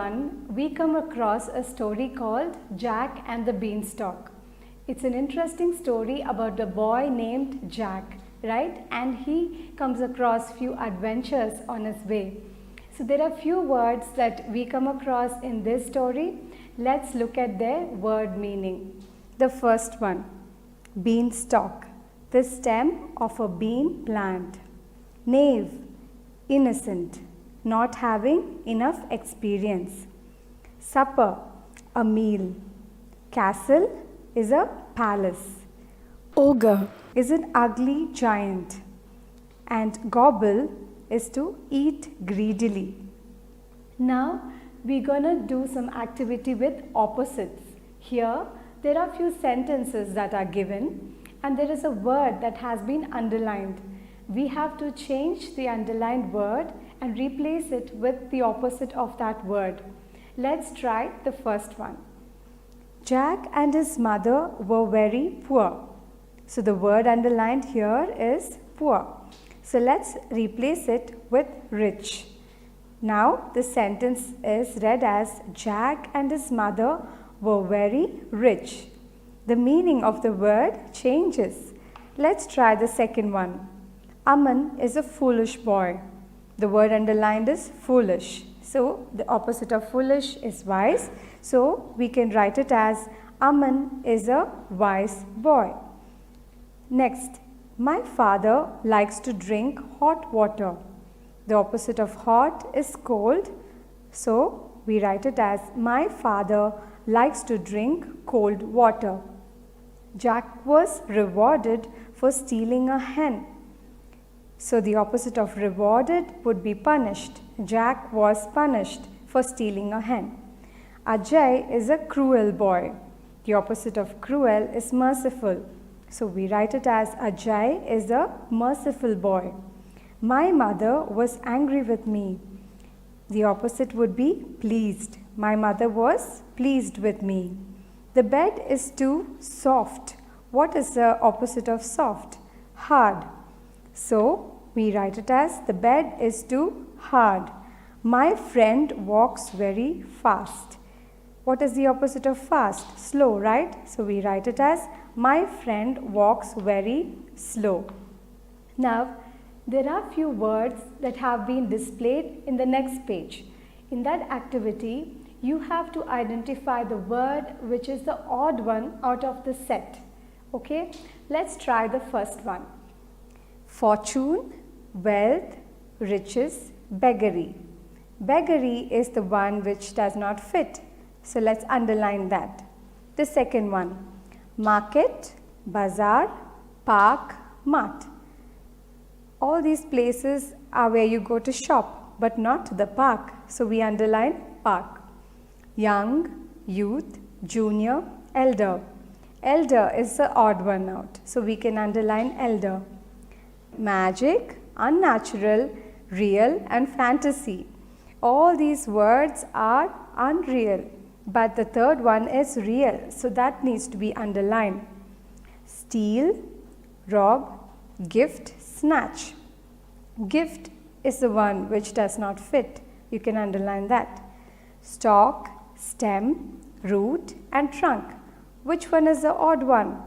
1, we come across a story called Jack and the Beanstalk. It's an interesting story about a boy named Jack, right? And he comes across few adventures on his way. So there are few words that we come across in this story. Let's look at their word meaning. The first one, beanstalk, the stem of a bean plant. Knave, innocent, not having enough experience. Supper, a meal. Castle is a palace. Ogre is an ugly giant. And gobble is to eat greedily. Now we're gonna do some activity with opposites. Here there are few sentences that are given and there is a word that has been underlined. We have to change the underlined word and replace it with the opposite of that word. Let's try the first one. Jack and his mother were very poor. So the word underlined here is poor. So let's replace it with rich. Now the sentence is read as Jack and his mother were very rich. The meaning of the word changes. Let's try the second one. Aman is a foolish boy. The word underlined is foolish. So the opposite of foolish is wise. So we can write it as Aman is a wise boy. Next, my father likes to drink hot water. The opposite of hot is cold. So we write it as my father likes to drink cold water. Jack was rewarded for stealing a hen. So the opposite of rewarded would be punished. Jack was punished for stealing a hen. Ajay is a cruel boy. The opposite of cruel is merciful. So we write it as Ajay is a merciful boy. My mother was angry with me. The opposite would be pleased. My mother was pleased with me. The bed is too soft. What is the opposite of soft? Hard. So we write it as the bed is too hard. My friend walks very fast. What is the opposite of fast? Slow, right? So we write it as my friend walks very slow. Now there are few words that have been displayed in the next page. In that activity, you have to identify the word which is the odd one out of the set. Okay, let's try the first one. Fortune, wealth, riches, beggary. Beggary is the one which does not fit. So let's underline that. The second one. Market, bazaar, park, mart. All these places are where you go to shop, but not the park. So we underline park. Young, youth, junior, elder. Elder is the odd one out. So we can underline elder. Magic, unnatural, real and fantasy. All these words are unreal, but the third one is real. So that needs to be underlined. Steal, rob, gift, snatch. Gift is the one which does not fit. You can underline that. Stalk, stem, root and trunk. Which one is the odd one?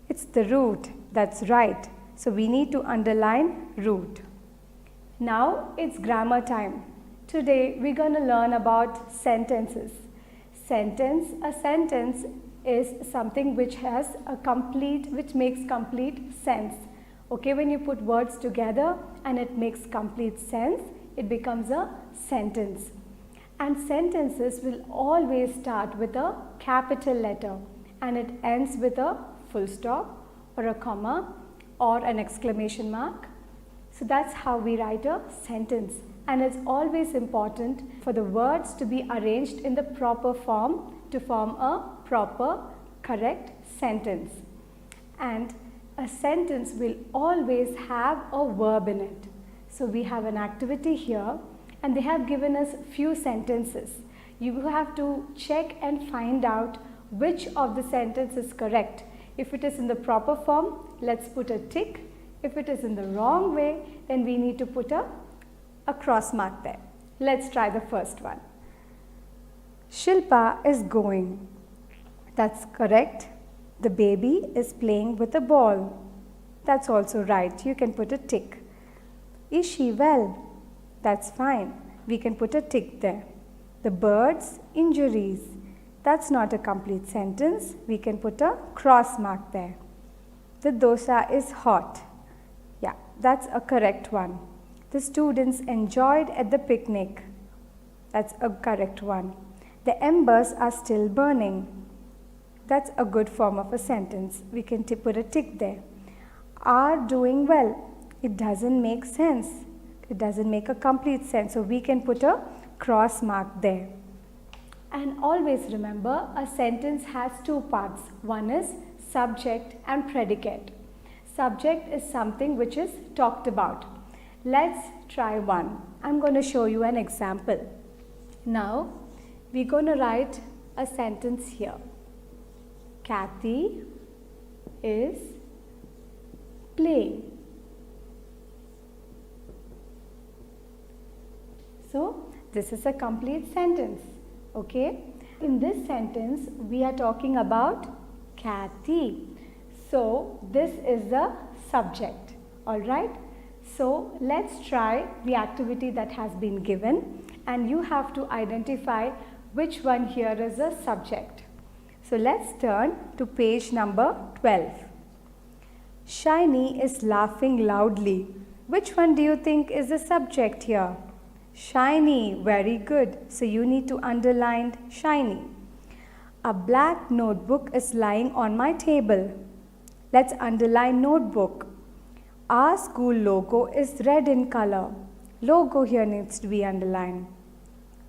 It's the root. That's right. So we need to underline root. Now it's grammar time. Today we're going to learn about sentences. A sentence is something which makes complete sense. Okay, when you put words together and it makes complete sense, it becomes a sentence. And sentences will always start with a capital letter and it ends with a full stop or a comma or an exclamation mark. So that's how we write a sentence. And it's always important for the words to be arranged in the proper form to form a proper, correct sentence. And a sentence will always have a verb in it. So we have an activity here and they have given us few sentences. You have to check and find out which of the sentence is correct. If it is in the proper form, let's put a tick. If it is in the wrong way, then we need to put a cross mark there. Let's try the first one. Shilpa is going. That's correct. The baby is playing with a ball. That's also right. You can put a tick. Is she well? That's fine. We can put a tick there. The bird's injuries. That's not a complete sentence. We can put a cross mark there. The dosa is hot. Yeah, that's a correct one. The students enjoyed at the picnic. That's a correct one. The embers are still burning. That's a good form of a sentence. We can put a tick there. Are doing well. It doesn't make sense. It doesn't make a complete sense. So we can put a cross mark there. And always remember, a sentence has two parts. One is subject and predicate. Subject is something which is talked about. Let's try one. I'm going to show you an example. Now, we're going to write a sentence here. Kathy is playing. So, this is a complete sentence. Okay? In this sentence, we are talking about Kathy. So, this is the subject. Alright? So, let's try the activity that has been given, and you have to identify which one here is a subject. So, let's turn to page number 12. Shiny is laughing loudly. Which one do you think is the subject here? Shiny, very good. So you need to underline shiny. A black notebook is lying on my table. Let's underline notebook. Our school logo is red in color. Logo here needs to be underlined.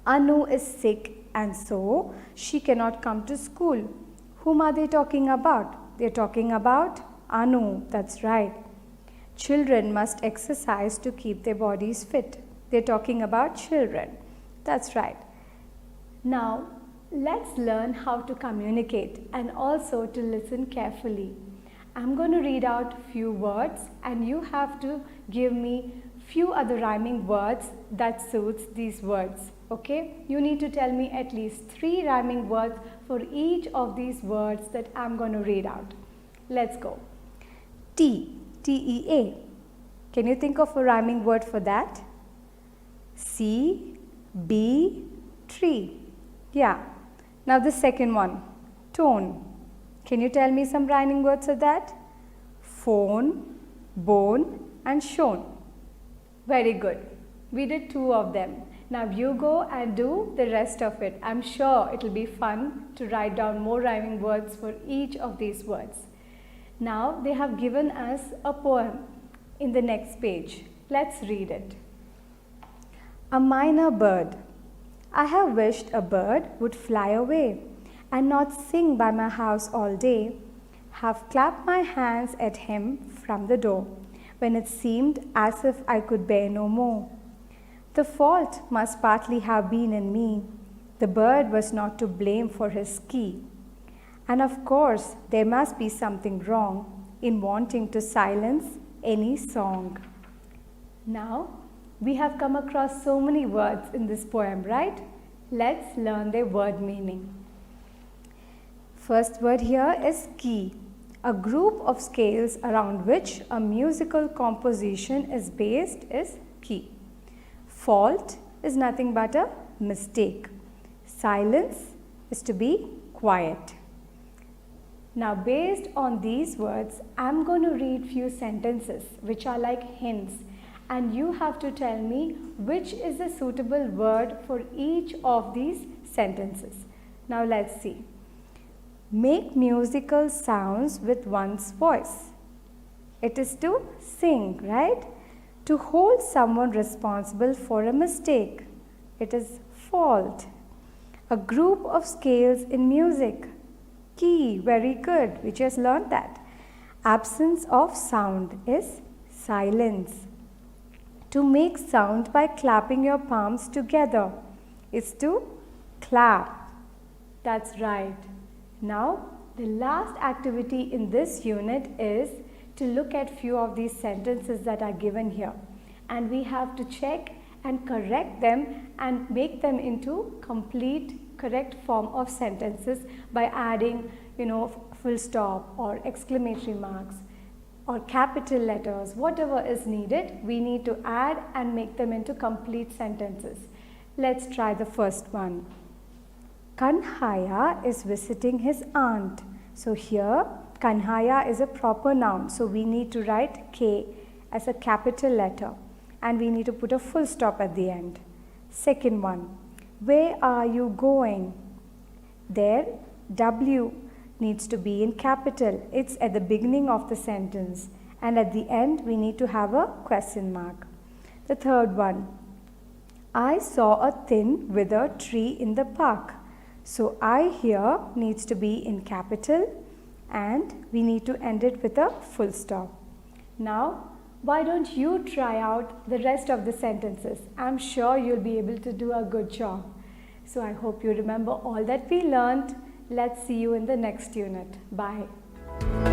Anu is sick and so she cannot come to school. Whom are they talking about? They're talking about Anu. That's right. Children must exercise to keep their bodies fit. They're talking about children. That's right. Now, let's learn how to communicate and also to listen carefully. I'm going to read out few words and you have to give me few other rhyming words that suits these words. Okay? You need to tell me at least 3 rhyming words for each of these words that I'm going to read out. Let's go. T-E-A. Can you think of a rhyming word for that? C, B, tree. Yeah. Now the second one, tone. Can you tell me some rhyming words of that? Phone, bone and shown. Very good. We did 2 of them. Now you go and do the rest of it. I'm sure it will be fun to write down more rhyming words for each of these words. Now they have given us a poem in the next page. Let's read it. A minor bird. I have wished a bird would fly away and not sing by my house all day. Have clapped my hands at him from the door when it seemed as if I could bear no more. The fault must partly have been in me. The bird was not to blame for his key. And of course, there must be something wrong in wanting to silence any song. Now, we have come across so many words in this poem, right? Let's learn their word meaning. First word here is key, a group of scales around which a musical composition is based is key. Fault is nothing but a mistake. Silence is to be quiet. Now, based on these words, I'm going to read few sentences which are like hints, and you have to tell me which is the suitable word for each of these sentences. Now let's see. Make musical sounds with one's voice. It is to sing, right? To hold someone responsible for a mistake. It is fault. A group of scales in music. Key, very good. We just learned that. Absence of sound is silence. To make sound by clapping your palms together is to clap. That's right. Now, the last activity in this unit is to look at few of these sentences that are given here. And we have to check and correct them and make them into complete correct form of sentences by adding, full stop or exclamatory marks or capital letters, whatever is needed, we need to add and make them into complete sentences. Let's try the first one. Kanhaya is visiting his aunt. So here, Kanhaya is a proper noun. So we need to write K as a capital letter and we need to put a full stop at the end. Second one, where are you going? There, W needs to be in capital. It's at the beginning of the sentence and at the end we need to have a question mark. The third one, I saw a thin withered tree in the park. So I here needs to be in capital and we need to end it with a full stop. Now why don't you try out the rest of the sentences? I'm sure you'll be able to do a good job. So I hope you remember all that we learned. Let's see you in the next unit. Bye.